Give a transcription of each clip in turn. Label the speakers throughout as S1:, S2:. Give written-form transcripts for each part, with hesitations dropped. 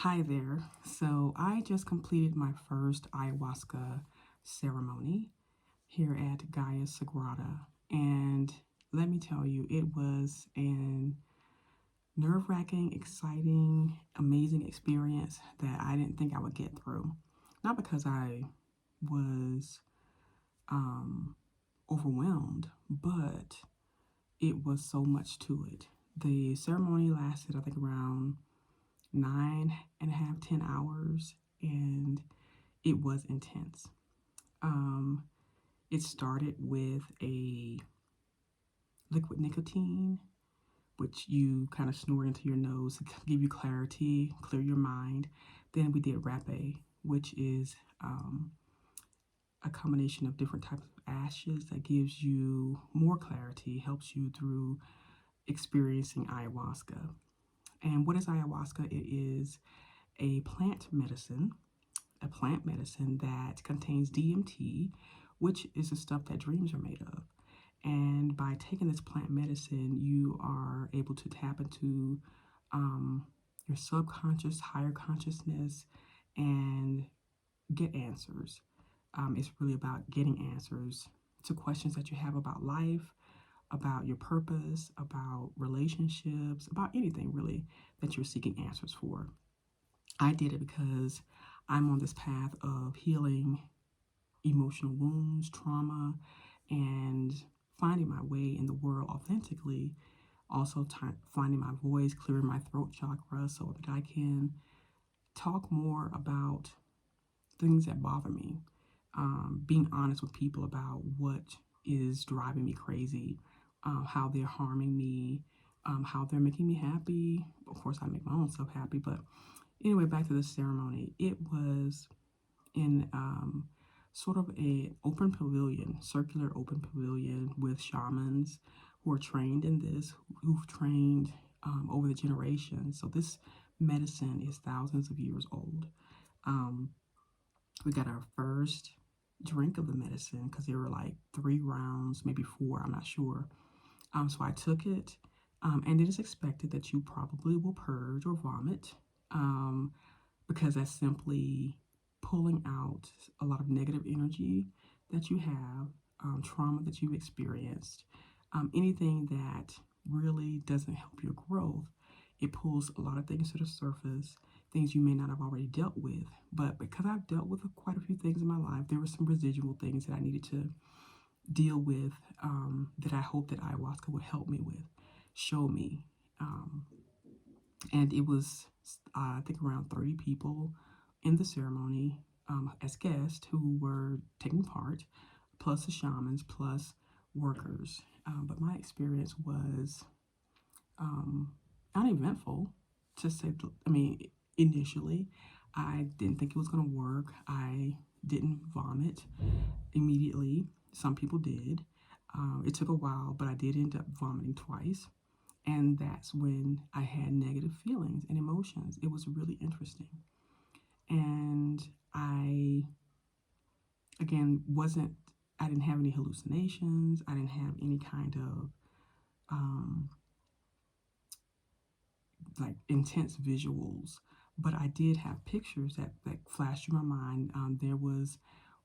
S1: Hi there. So I just completed my first ayahuasca ceremony here at Gaia Sagrada. And let me tell you, it was an nerve-wracking, exciting, amazing experience that I didn't think I would get through. Not because I was um, overwhelmed, but it was so much to it. The ceremony lasted, I think, around 9.5, 10 hours, and it was intense. Um, it started with a liquid nicotine, which you kind of snort into your nose to give you clarity, clear your mind. Then we did Rapé, which is a combination of different types of ashes that gives you more clarity, helps you through experiencing ayahuasca. And what is ayahuasca? It is a plant medicine that contains DMT, which is the stuff that dreams are made of. And by taking this plant medicine, you are able to tap into um, your subconscious, higher consciousness, and get answers. It's really about getting answers to questions that you have about life, about your purpose, about relationships, about anything really that you're seeking answers for. I did it because I'm on this path of healing emotional wounds, trauma, and finding my way in the world authentically. Also, finding my voice, clearing my throat chakra so that I can talk more about things that bother me. Being honest with people about what is driving me crazy, how they're harming me, how they're making me happy. Of course, I make my own self happy, but anyway, back to the ceremony. It was in sort of a open pavilion, circular open pavilion with shamans who are trained in this, who've trained over the generations. So this medicine is thousands of years old. Um, we got our first drink of the medicine because there were like 3 rounds, maybe 4, I'm not sure. So I took it, and it is expected that you probably will purge or vomit. Um, because that's simply pulling out a lot of negative energy that you have, trauma that you've experienced, anything that really doesn't help your growth. It pulls a lot of things to the surface, things you may not have already dealt with. But because I've dealt with quite a few things in my life, there were some residual things that I needed to deal with, that I hope that ayahuasca would help me with, show me. Um, and it was, I think, around 30 people in the ceremony as guests who were taking part, plus the shamans, plus workers. But my experience was uneventful, to say, initially, I didn't think it was going to work. I didn't vomit immediately. Some people did. It took a while, but I did end up vomiting twice. And that's when I had negative feelings and emotions. It was really interesting. And again, I didn't have any hallucinations. I didn't have any kind of like intense visuals, but I did have pictures that flashed through my mind. There was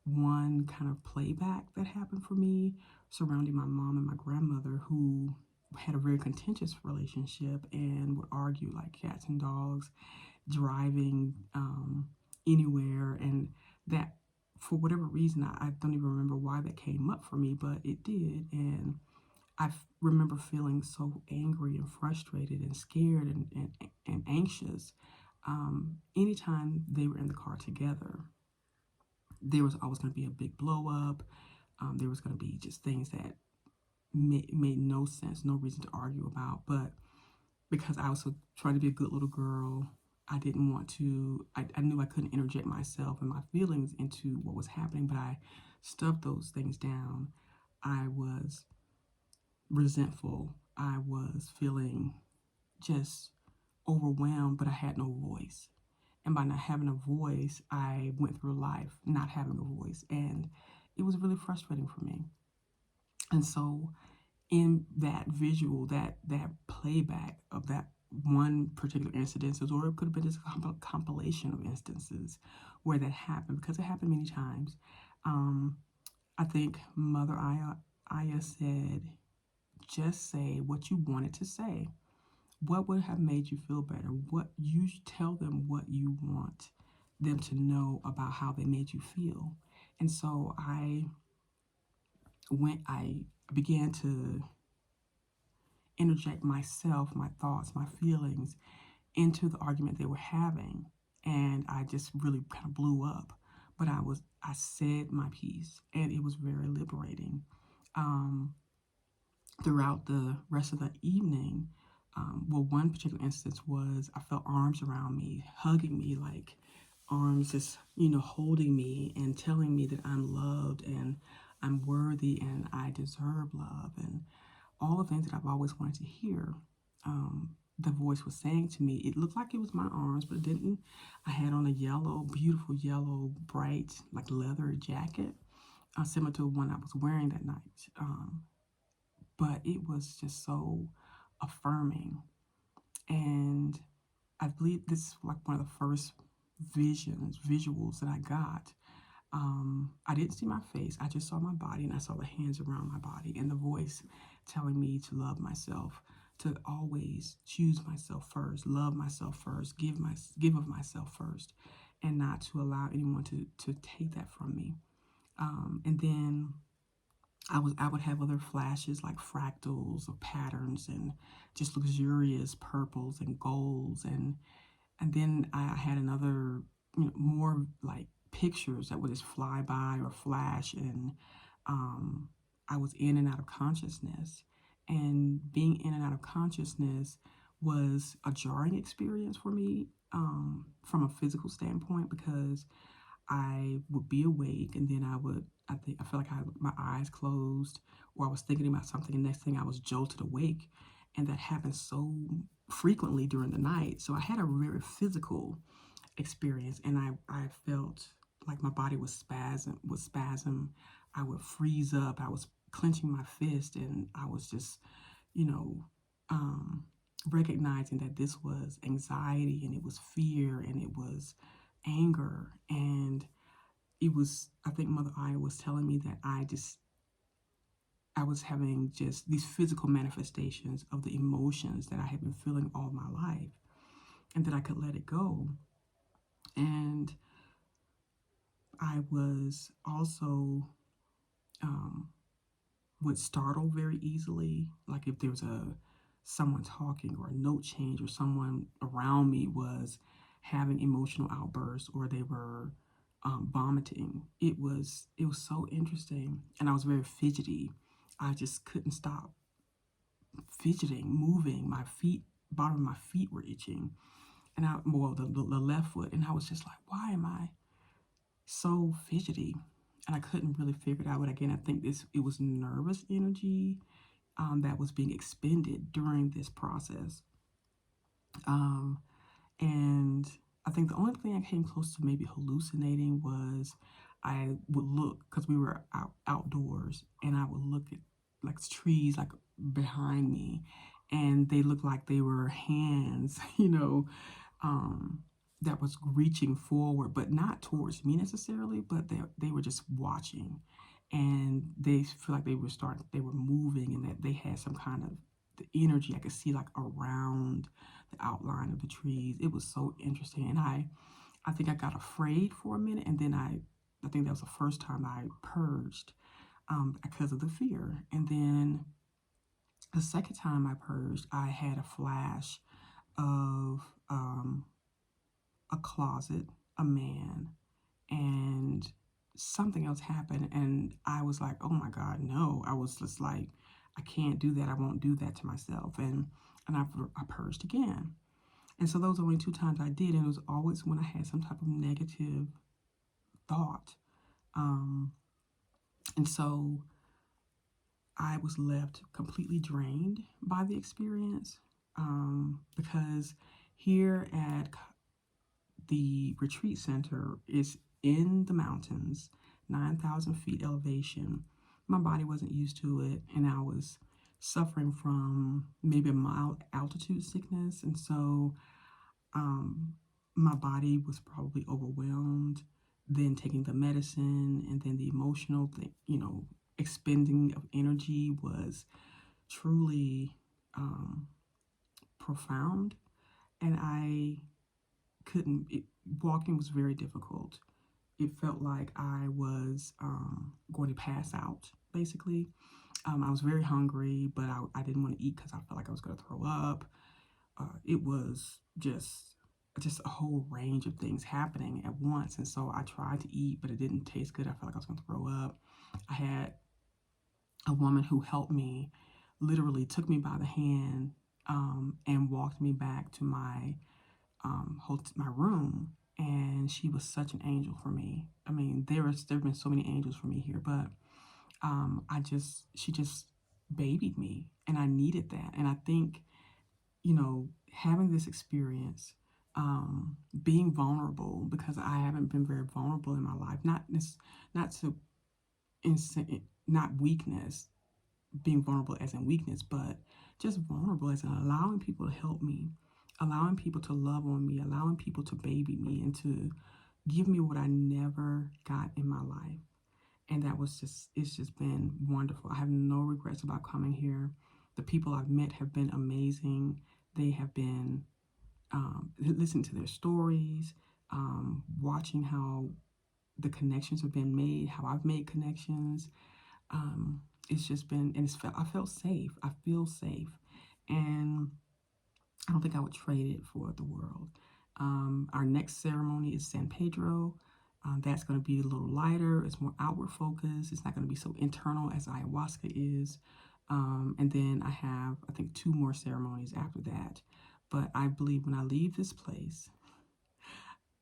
S1: one kind of playback that happened for me surrounding my mom and my grandmother, who had a very contentious relationship and would argue like cats and dogs, driving anywhere. And that, for whatever reason, I don't even remember why that came up for me, but it did. And I remember feeling so angry and frustrated and scared and anxious. Anytime they were in the car together, there was always going to be a big blow up. There was going to be just things that made no sense, no reason to argue about. But because I was so trying to be a good little girl, I didn't want to, I knew I couldn't interject myself and my feelings into what was happening, but I stuffed those things down. I was resentful. I was feeling just overwhelmed, but I had no voice. And by not having a voice, I went through life not having a voice. And it was really frustrating for me. And so in that visual, that playback of that one particular incident, or it could have been just a compilation of instances where that happened, because it happened many times. I think Mother Aya said, just say what you wanted to say. What would have made you feel better? What you tell them what you want them to know about how they made you feel. And so I began to interject myself, my thoughts, my feelings into the argument they were having. And I just really kind of blew up. But I said my piece, and it was very liberating. Throughout the rest of the evening, one particular instance was I felt arms around me, hugging me, like arms just, holding me and telling me that I'm loved and I'm worthy and I deserve love, and all the things that I've always wanted to hear. The voice was saying to me. It looked like it was my arms, but it didn't. I had on a beautiful yellow, bright, like leather jacket, similar to one I was wearing that night. But it was just so affirming. And I believe this is like one of the first visuals that I got. I didn't see my face. I just saw my body, and I saw the hands around my body, and the voice telling me to love myself, to always choose myself first, love myself first, give of myself first, and not to allow anyone to take that from me. And then I would have other flashes like fractals of patterns and just luxurious purples and golds, and then I had another, more like pictures that would just fly by or flash, and I was in and out of consciousness. And being in and out of consciousness was a jarring experience for me, from a physical standpoint, because I would be awake, and then I felt like I had my eyes closed, or I was thinking about something, and next thing I was jolted awake. And that happened so frequently during the night. So I had a very physical experience, and I felt like my body was spasm. I would freeze up. I was clenching my fist, and I was just, you know, recognizing that this was anxiety, and it was fear, and it was anger. And it was, I think Mother Aya was telling me that I was having just these physical manifestations of the emotions that I had been feeling all my life, and that I could let it go. And I was also, would startle very easily. Like if there was someone talking, or a note change, or someone around me was having emotional outbursts, or they were vomiting. It was so interesting, and I was very fidgety. I just couldn't stop fidgeting, moving. My feet, bottom of my feet were itching, and the left foot, and I was just like, why am I so fidgety? And I couldn't really figure it out. But again, I think it was nervous energy that was being expended during this process. And I think the only thing I came close to maybe hallucinating was I would look, because we were outdoors, and I would look at like trees like behind me, and they looked like they were hands, that was reaching forward, but not towards me necessarily, but they were just watching, and they feel like they were moving, and that they had some kind of the energy I could see like around the outline of the trees. It was so interesting, and I think I got afraid for a minute, and then I think that was the first time I purged, because of the fear. And then the second time I purged, I had a flash of a closet, a man, and something else happened, and I was like, oh my God, no. I was just like, I can't do that. I won't do that to myself. And I purged again. And so those were only 2 times I did, and it was always when I had some type of negative thought. And so I was left completely drained by the experience, because here at the retreat center is in the mountains, 9,000 feet elevation. My body wasn't used to it, and I was suffering from maybe a mild altitude sickness. And so my body was probably overwhelmed, then taking the medicine, and then the emotional thing, expending of energy was truly profound. And I couldn't, walking was very difficult. It felt like I was going to pass out, basically. I was very hungry, but I didn't want to eat because I felt like I was going to throw up. It was just a whole range of things happening at once. And so I tried to eat, but it didn't taste good. I felt like I was going to throw up. I had a woman who helped me, literally took me by the hand and walked me back to my my room. And she was such an angel for me. I mean, there've been so many angels for me here, but she just babied me, and I needed that. And I think, having this experience, being vulnerable, because I haven't been very vulnerable in my life, not to not weakness, being vulnerable as in weakness, but just vulnerable as in allowing people to help me, allowing people to love on me, allowing people to baby me and to give me what I never got in my life. And it's just been wonderful. I have no regrets about coming here. The people I've met have been amazing. They have been listening to their stories, watching how the connections have been made, how I've made connections. It's just been, and I felt safe. I feel safe. And I don't think I would trade it for the world. Our next ceremony is San Pedro. That's going to be a little lighter. It's more outward focused. It's not going to be so internal as ayahuasca is. And then I have, I think, 2 more ceremonies after that. But I believe when I leave this place,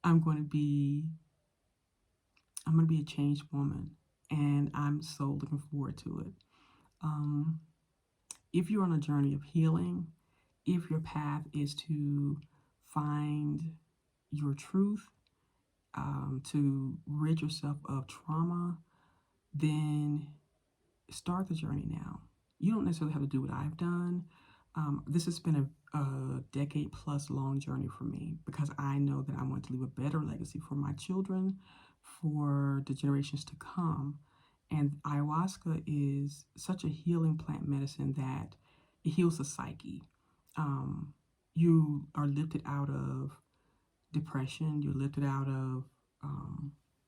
S1: I'm going to be a changed woman, and I'm so looking forward to it. If you're on a journey of healing, if your path is to find your truth, to rid yourself of trauma, then start the journey now. You don't necessarily have to do what I've done. This has been a decade plus long journey for me, because I know that I want to leave a better legacy for my children, for the generations to come. And ayahuasca is such a healing plant medicine that it heals the psyche. You are lifted out of depression. You're lifted out of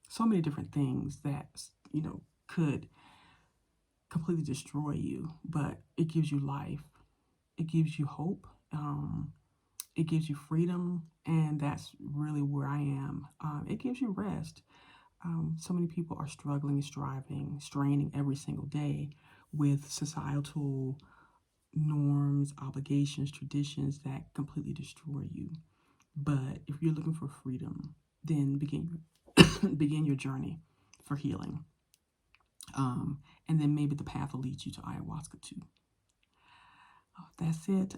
S1: so many different things that could completely destroy you, but it gives you life. It gives you hope. It gives you freedom, and that's really where I am. It gives you rest. So many people are struggling, striving, straining every single day with societal norms, obligations, traditions that completely destroy you. But if you're looking for freedom, then begin your journey for healing. And then maybe the path will lead you to ayahuasca too. That's it.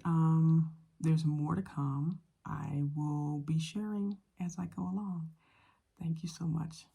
S1: There's more to come. I will be sharing as I go along. Thank you so much.